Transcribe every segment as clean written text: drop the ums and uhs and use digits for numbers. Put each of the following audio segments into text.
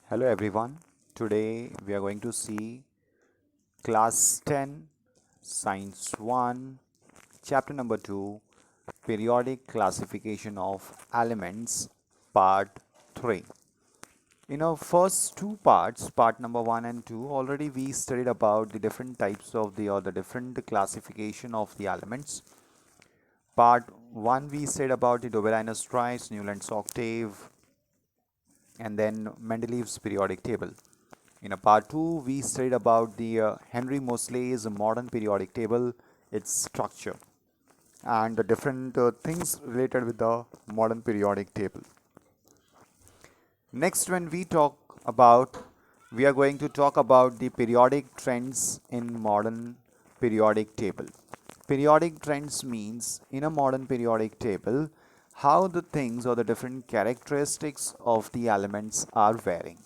Hello everyone. Today we are going to see Class 10, Science 1, Chapter number 2, Periodic Classification of Elements, Part 3. In our first two parts, part number 1 and 2, already we studied about the different types of the different classification of the elements. Part 1 we said about the Dobeliner trice, Newland's octave, and then Mendeleev's periodic table. In a part 2, we studied about the Henry Moseley's modern periodic table, its structure, and the different things related with the modern periodic table. Next, when we are going to talk about the periodic trends in modern periodic table. Periodic trends means in a modern periodic table, how the things or the different characteristics of the elements are varying.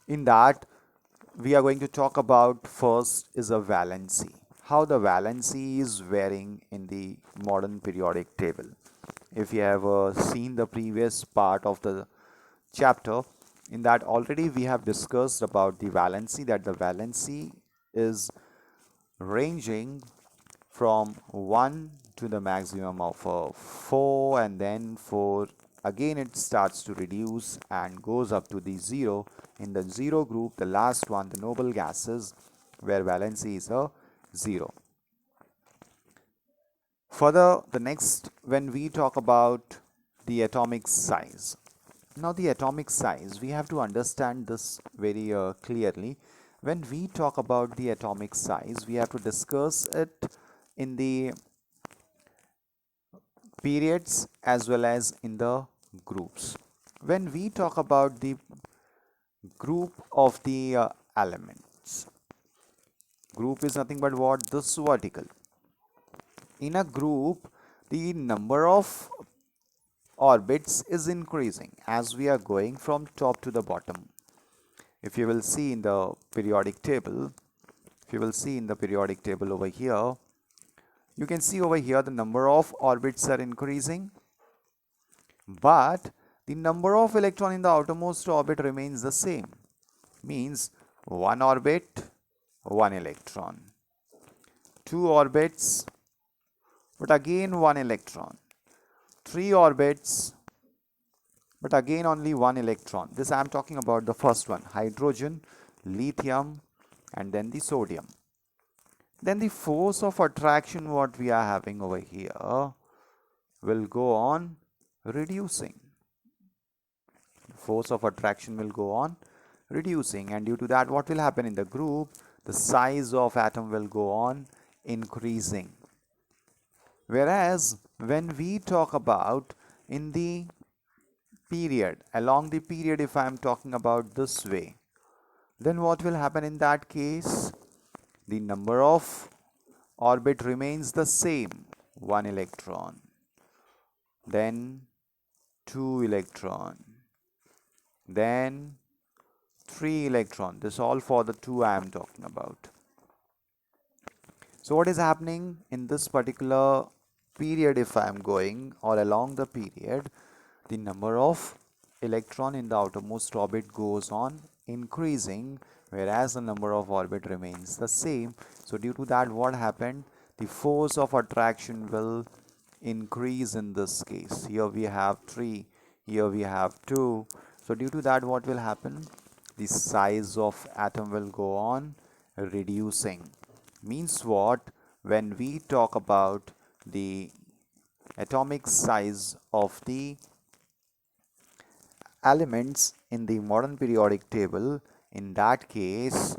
In that, we are going to talk about first is a valency. How the valency is varying in the modern periodic table. If you have seen the previous part of the chapter, in that already we have discussed about the valency, that the valency is ranging from 1 to the maximum of 4, and then 4 again it starts to reduce and goes up to the 0. In the 0 group, the last one, the noble gases, where valency is a 0. Further, the next, when we talk about the atomic size. Now the atomic size, we have to understand this very clearly. When we talk about the atomic size, we have to discuss it in the periods as well as in the groups. When we talk about the group of the elements, group is nothing but what? This vertical. In a group, the number of orbits is increasing as we are going from top to the bottom. If you will see in the periodic table, over here, you can see over here the number of orbits are increasing, but the number of electron in the outermost orbit remains the same. Means one orbit, one electron. Two orbits, but again one electron. Three orbits, but again only one electron. This I am talking about the first one, hydrogen, lithium, and then the sodium. Then the force of attraction what we are having over here will go on reducing. Force of attraction will go on reducing, and due to that what will happen in the group? The size of atom will go on increasing. Whereas when we talk about in the period, along the period, if I am talking about this way, then what will happen in that case? The number of orbit remains the same, one electron, then two electron, then three electron. This all for the two I am talking about. So what is happening in this particular period, if I am going, or along the period, the number of electron in the outermost orbit goes on increasing, whereas the number of orbit remains the same. So due to that, what happened? The force of attraction will increase in this case. Here we have 3, here we have 2. So due to that, what will happen? The size of atom will go on reducing. Means what? When we talk about the atomic size of the elements in the modern periodic table, in that case,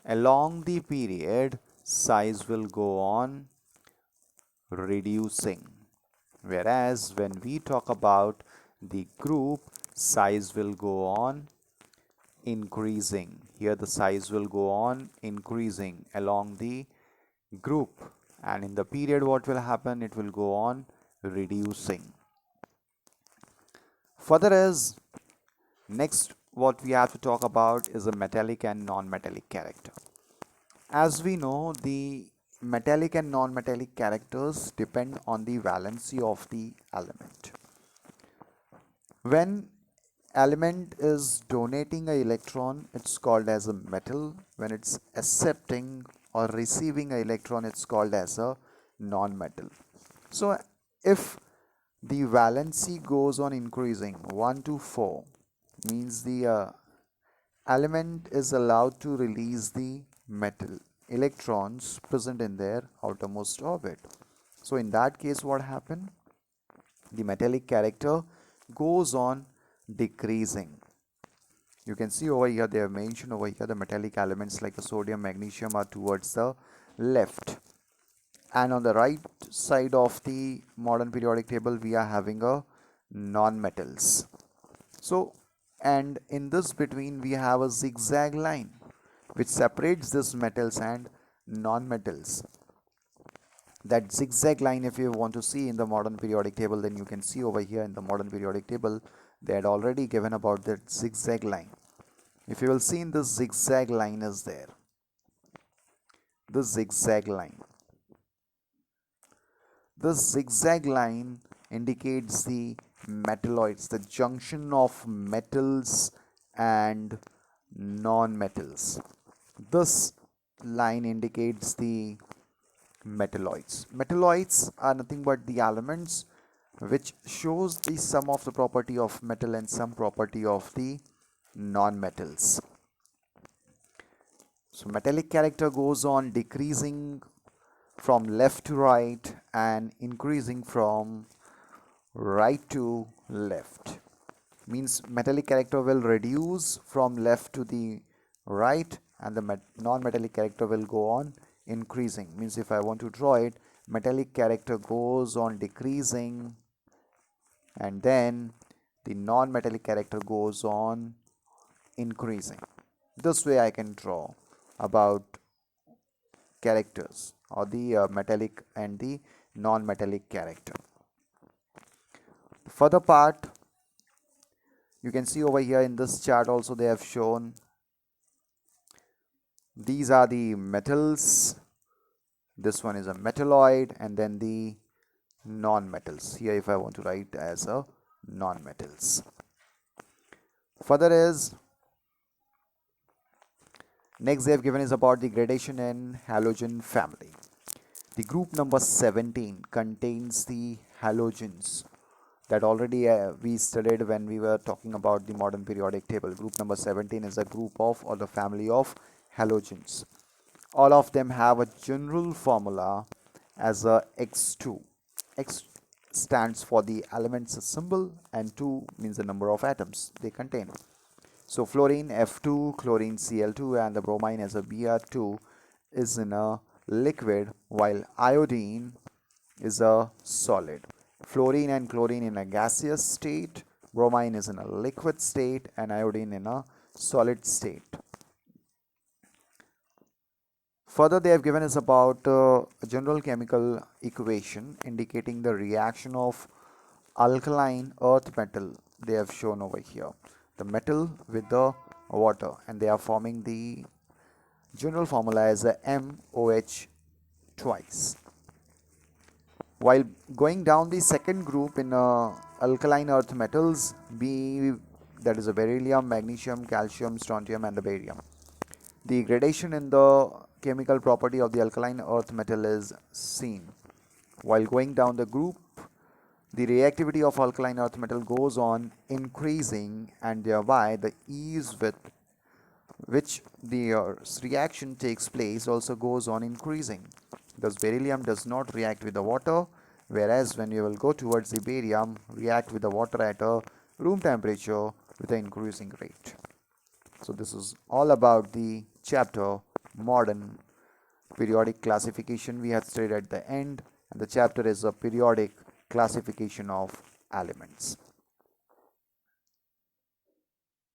along the period, size will go on reducing. Whereas when we talk about the group, size will go on increasing. Here the size will go on increasing along the group, and in the period what will happen? It will go on reducing. Further, as next what we have to talk about is a metallic and non-metallic character. As we know, the metallic and non-metallic characters depend on the valency of the element. When element is donating an electron, it's called as a metal. When it's accepting or receiving an electron, it's called as a non-metal. So if the valency goes on increasing 1 to 4, means the element is allowed to release the metal electrons present in their outermost orbit. So in that case, what happened? The metallic character goes on decreasing. You can see over here, they have mentioned over here the metallic elements like the sodium, magnesium are towards the left. And on the right side of the modern periodic table, we are having a non-metals. So, and in this between, we have a zigzag line which separates this metals and non-metals. That zigzag line, if you want to see in the modern periodic table, then you can see over here in the modern periodic table, they had already given about that zigzag line. If you will see in this zigzag line is there. The zigzag line. This zigzag line indicates the metalloids, the junction of metals and non-metals. This line indicates the metalloids. Metalloids are nothing but the elements which shows the sum of the property of metal and some property of the non-metals. So metallic character goes on decreasing from left to right and increasing from right to left. Means metallic character will reduce from left to the right and the non-metallic character will go on increasing. Means if I want to draw it, metallic character goes on decreasing and then the non-metallic character goes on increasing. This way I can draw about characters or the metallic and the non-metallic character. The further part, you can see over here in this chart also they have shown these are the metals, this one is a metalloid, and then the non-metals. Here if I want to write as a non-metals. Further is, next they have given is about the gradation in halogen family. The group number 17 contains the halogens that already we studied when we were talking about the modern periodic table. Group number 17 is a group of or the family of halogens. All of them have a general formula as a X2. X stands for the elements symbol and 2 means the number of atoms they contain. So fluorine F2, chlorine Cl2 and the bromine as a Br2 is in a liquid while iodine is a solid. Fluorine and chlorine in a gaseous state, bromine is in a liquid state and iodine in a solid state. Further they have given us about a general chemical equation indicating the reaction of alkaline earth metal. They have shown over here the metal with the water and they are forming the general formula as a MOH twice. While going down the second group in alkaline earth metals, B, that is a beryllium, magnesium, calcium, strontium and the barium. The gradation in the chemical property of the alkaline earth metal is seen. While going down the group, the reactivity of alkaline earth metal goes on increasing and thereby the ease with which the reaction takes place also goes on increasing. Thus beryllium does not react with the water, whereas when you will go towards the barium, react with the water at a room temperature with an increasing rate. So this is all about the chapter modern periodic classification we had studied at the end, and the chapter is a periodic classification of elements.